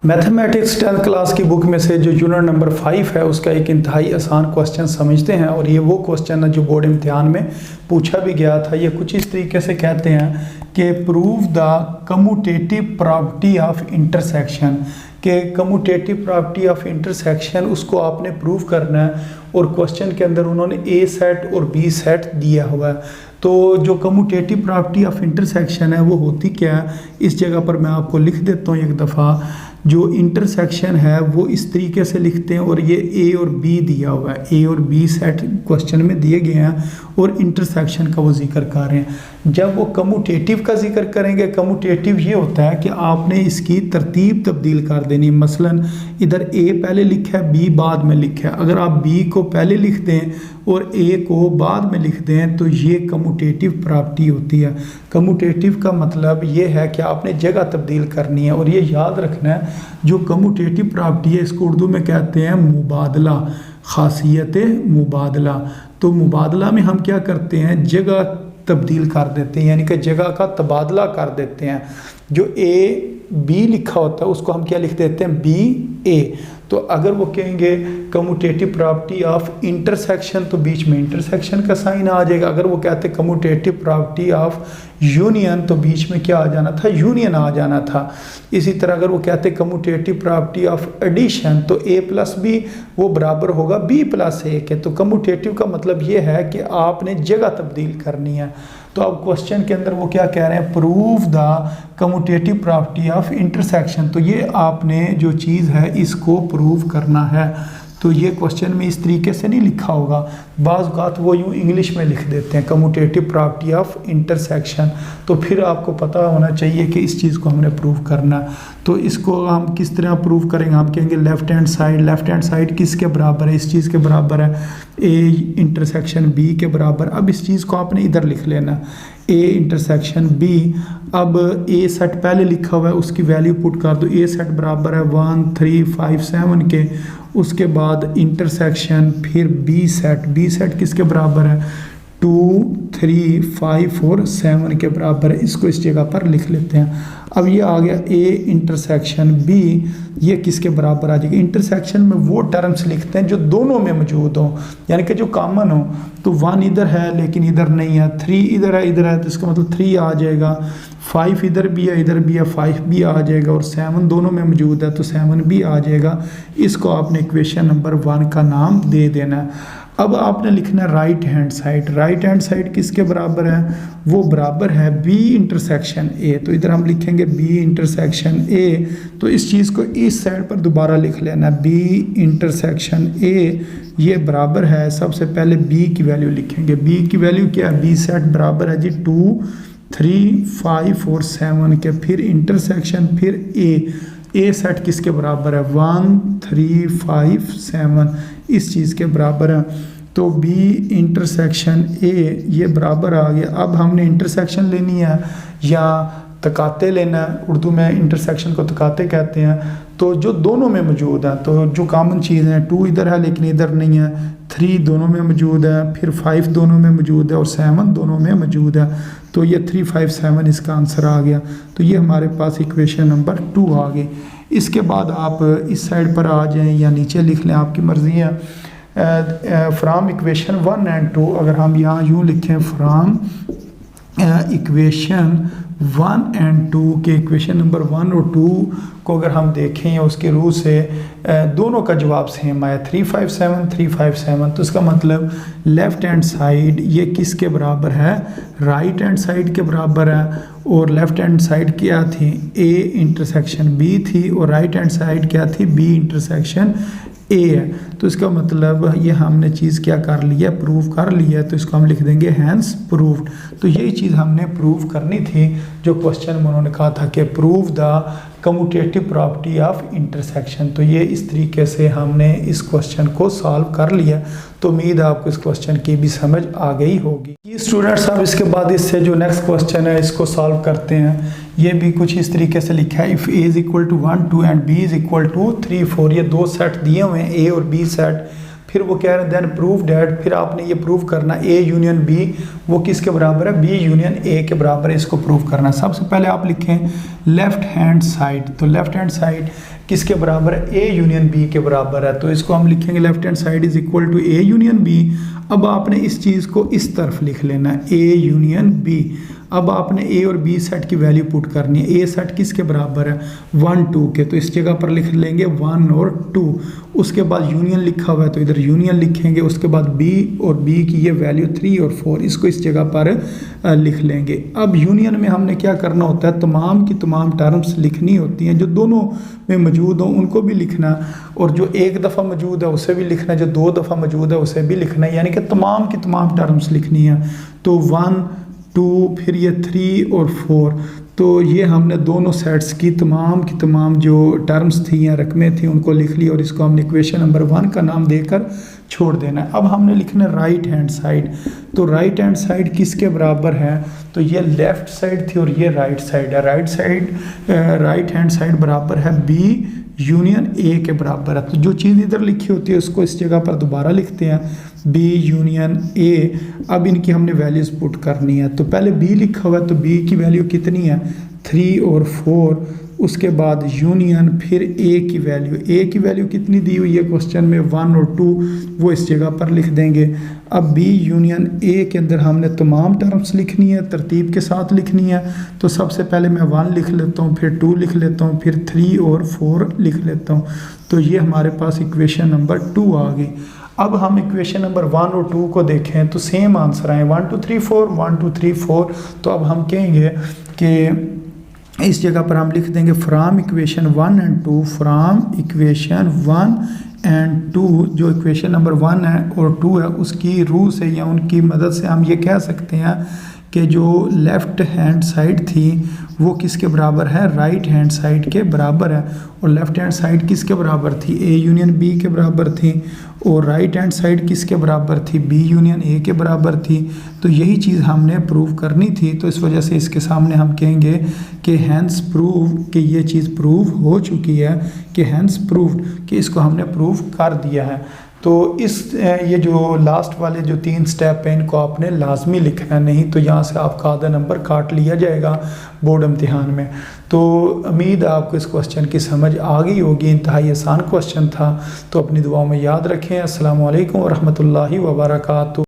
Mathematics 10th class की book में से जो यूनिट नंबर 5 है उसका एक इंतहाई आसान क्वेश्चन समझते हैं। और ये वो क्वेश्चन है जो बोर्ड इम्तिहान में पूछा भी गया था। ये कुछ इस तरीके से कहते हैं कि prove the commutative property of intersection, के कम्यूटेटिव प्रॉपर्टी ऑफ इंटरसेक्शन उसको आपने प्रूव करना है। और क्वेश्चन के अंदर उन्होंने ए सेट और बी सेट दिया हुआ है। तो जो कम्यूटेटिव प्रॉपर्टी ऑफ इंटरसेक्शन है वो होती क्या है, इस जगह पर मैं आपको लिख देता हूँ एक दफ़ा। जो इंटरसेक्शन है वो इस तरीके से लिखते हैं और ये ए और बी दिया हुआ है, ए और बी सेट क्वेश्चन में दिए गए हैं और इंटरसेक्शन का वो जिक्र कर रहे हैं। जब वो कम्यूटेटिव का जिक्र करेंगे, कम्यूटेटिव ये होता है कि आपने इसकी तरतीब तब्दील कर देनी। मसलन इधर ए पहले लिखा है, बी बाद में लिखा है। अगर आप बी को पहले लिख दें और ए को बाद में लिख दें तो ये कम्यूटेटिव प्रॉपर्टी होती है। कम्यूटेटिव का मतलब ये है कि आपने जगह तब्दील करनी है। और ये याद रखना है, जो कम्यूटेटिव प्रॉपर्टी है इसको उर्दू में कहते हैं मुबादला, खासियत मुबादला। तो मुबादला में हम क्या करते हैं, जगह तब्दील कर देते हैं, यानी कि जगह का तबादला कर देते हैं। जो ए बी लिखा होता है उसको हम क्या लिख देते हैं, बी ए। तो अगर वो कहेंगे कम्यूटेटिव प्रॉपर्टी ऑफ इंटरसेक्शन तो बीच में इंटरसेक्शन का साइन आ जाएगा। अगर वो कहते हैं कम्यूटेटिव प्रॉपर्टी ऑफ यूनियन तो बीच में क्या आ जाना था, यूनियन आ जाना था। इसी तरह अगर वो कहते हैं कम्यूटेटिव प्रॉपर्टी ऑफ एडिशन तो ए प्लस बी वो बराबर होगा बी प्लस ए के। तो कम्यूटेटिव का मतलब ये है कि आपने जगह तब्दील करनी है। तो अब क्वेश्चन के अंदर वो क्या कह रहे हैं, prove the commutative property of intersection. तो ये आपने जो चीज़ है इसको प्रूव करना है। तो ये क्वेश्चन में इस तरीके से नहीं लिखा होगा, बाज़ औक़ात वो यूँ इंग्लिश में लिख देते हैं कम्यूटेटिव प्रॉपर्टी ऑफ इंटरसेक्शन। तो फिर आपको पता होना चाहिए कि इस चीज़ को हमने प्रूव करना है। तो इसको हम किस तरह प्रूव करेंगे, हम कहेंगे लेफ़्ट हैंड साइड किसके बराबर है, इस चीज़ के बराबर है ए इंटरसेक्शन बी के बराबर। अब इस चीज़ को आपने इधर लिख लेना, ए इंटरसेक्शन बी। अब ए सेट पहले लिखा हुआ है उसकी वैल्यू पुट कर दो, ए सेट बराबर है 1 3 5 7 के। उसके बाद इंटरसेक्शन फिर बी सेट किसके बराबर है, 2 3 5 और 7 के बराबर है। इसको इस जगह पर लिख लेते हैं। अब ये आ गया ए इंटरसेक्शन बी, ये किसके बराबर आ जाएगा। इंटरसेक्शन में वो टर्म्स लिखते हैं जो दोनों में मौजूद हो, यानी कि जो कॉमन हो। तो 1 इधर है लेकिन इधर नहीं है, 3 इधर है तो इसका मतलब 3 आ जाएगा, 5 इधर भी है 5 भी आ जाएगा, और 7 दोनों में मौजूद है तो 7 भी आ जाएगा। इसको आपने इक्वेशन नंबर 1 का नाम दे देना है। अब आपने लिखना है राइट हैंड साइड किसके बराबर है, वो बराबर है बी इंटरसेक्शन ए। तो इधर हम लिखेंगे बी इंटरसेक्शन ए। तो इस चीज़ को इस साइड पर दोबारा लिख लेना, बी इंटरसेक्शन ए ये बराबर है। सबसे पहले बी की वैल्यू लिखेंगे, बी की वैल्यू क्या है, बी सेट बराबर है जी 2 3 5 और 7 के। फिर इंटरसेक्शन फिर ए सेट किसके बराबर है, 1 3 5 7 इस चीज़ के बराबर है। तो बी इंटरसेक्शन ए ये बराबर आ गया। अब हमने इंटरसेक्शन लेनी है या तकाते लेना है, उर्दू में इंटरसेक्शन को तकाते कहते हैं। तो जो दोनों में मौजूद है, तो जो कॉमन चीज़ है 2 इधर है लेकिन इधर नहीं है, 3 दोनों में मौजूद है, फिर 5 दोनों में मौजूद है और 7 दोनों में मौजूद है। तो ये 3 5 7 इसका आंसर आ गया। तो ये हमारे पास इक्वेशन नंबर 2 आ गई। इसके बाद आप इस साइड पर आ जाएं या नीचे लिख लें, आपकी मर्ज़ी है। फ्राम इक्वेशन 1 एंड 2 अगर हम यहाँ यूँ लिखें, फ्राम इक्वेशन 1 एंड 2 के इक्वेशन नंबर 1 और 2 को अगर हम देखें या उसके रूह से दोनों का जवाब सेम आया 3 5 7। तो इसका मतलब लेफ़्ट हैंड साइड ये किसके बराबर है, राइट हैंड साइड के बराबर है। और लेफ़्ट हैंड साइड क्या थी, ए इंटरसेक्शन बी थी, और राइट हैंड साइड क्या थी, बी इंटरसेक्शन ए है। तो इसका मतलब ये हमने चीज़ क्या कर लिया, प्रूव कर लिया। तो इसको हम लिख देंगे हैंस प्रूव्ड। तो यही चीज़ हमने प्रूव करनी थी जो क्वेश्चन में उन्होंने कहा था कि prove the commutative property of intersection. तो ये इस तरीके से हमने इस क्वेश्चन को सॉल्व कर लिया। तो उम्मीद है आपको इस क्वेश्चन की भी समझ आ गई होगी। ये स्टूडेंट्स अब इसके बाद इससे जो नेक्स्ट क्वेश्चन है इसको सॉल्व करते हैं। ये भी कुछ इस तरीके से लिखा है, if A is equal to 1 2 and B is equal to 3 4। ये 2 सेट दिए हुए हैं, ए और बी सेट। फिर वो कह रहे हैं देन प्रूव डैट, फिर आपने ये प्रूव करना ए यूनियन बी वो किसके बराबर है, बी यूनियन ए के बराबर है। इसको प्रूव करना है। सबसे पहले आप लिखें लेफ़्ट हैंड साइड। तो लेफ़्ट हैंड साइड किसके बराबर है, ए यूनियन बी के बराबर है। तो इसको हम लिखेंगे left hand side is equal to A union B. अब आपने इस चीज़ को इस तरफ लिख लेना है, ए यूनियन बी। अब आपने ए और बी सेट की वैल्यू पुट करनी है। ए सेट किसके बराबर है, 1 2 के, तो इस जगह पर लिख लेंगे 1 और 2। उसके बाद यूनियन लिखा हुआ है तो इधर यूनियन लिखेंगे। उसके बाद बी और बी की ये वैल्यू 3 और 4, इसको इस जगह पर लिख लेंगे। अब यूनियन में हमने क्या करना होता है, तमाम की तमाम टर्म्स लिखनी होती हैं, जो दोनों में मौजूद हो उनको भी लिखना, और जो एक दफ़ा मौजूद है उसे भी लिखना, जो 2 दफ़ा मौजूद है उसे भी लिखना, यानी कि तमाम की तमाम टर्म्स लिखनी है। तो 1 2 फिर ये 3 और 4, तो ये हमने दोनों सेट्स की तमाम जो टर्म्स थी या रकमें थी उनको लिख ली, और इसको हमने इक्वेशन नंबर 1 का नाम देकर छोड़ देना है। अब हमने लिखना है राइट हैंड साइड। तो राइट हैंड साइड किसके बराबर है, तो ये लेफ़्ट साइड थी और ये राइट साइड है। राइट हैंड साइड बराबर है बी यूनियन ए के बराबर है। तो जो चीज़ इधर लिखी होती है उसको इस जगह पर दोबारा लिखते हैं, बी यूनियन ए। अब इनकी हमने वैल्यूज़ पुट करनी है। तो पहले बी लिखा हुआ है, तो बी की वैल्यू कितनी है, 3 और 4। उसके बाद यूनियन, फिर ए की वैल्यू कितनी दी हुई है क्वेश्चन में, 1 और 2, वो इस जगह पर लिख देंगे। अब बी यूनियन ए के अंदर हमने तमाम टर्म्स लिखनी है, तरतीब के साथ लिखनी है। तो सबसे पहले मैं 1 लिख लेता हूँ, फिर 2 लिख लेता हूँ, फिर 3 और 4 लिख लेता हूँ। तो ये हमारे पास इक्वेशन नंबर 2 आ गई। अब हम इक्वेशन नंबर 1 और 2 को देखें तो सेम आंसर आए, 1 2 3 4 1 2 3 4। तो अब हम कहेंगे कि इस जगह पर हम लिख देंगे from equation 1 and 2, from equation 1 and 2, जो इक्वेशन नंबर 1 है और 2 है उसकी रूह से या उनकी मदद से हम ये कह सकते हैं कि जो लेफ़्ट हैंड साइड थी वो किसके बराबर है, राइट हैंड साइड के बराबर है। और लेफ़्ट हैंड साइड किसके बराबर थी, ए यूनियन बी के बराबर थी। और राइट हैंड साइड किसके बराबर थी, बी यूनियन ए के बराबर थी। तो यही चीज़ हमने प्रूव करनी थी। तो इस वजह से इसके सामने हम कहेंगे कि हैंस प्रूव, कि ये चीज़ प्रूव हो चुकी है, कि हैंस प्रूव्ड, कि इसको हमने प्रूव कर दिया है। तो ये जो लास्ट वाले जो 3 स्टेप हैं इनको आपने लाजमी लिखना, नहीं तो यहाँ से आपका आधा नंबर काट लिया जाएगा बोर्ड इम्तिहान में। तो उम्मीद है आपको इस क्वेश्चन की समझ आ गई होगी। इंतहाई आसान क्वेश्चन था, तो अपनी दुआओं में याद रखें। अस्सलाम वालेकुम व रहमतुल्लाहि व बरकातहू।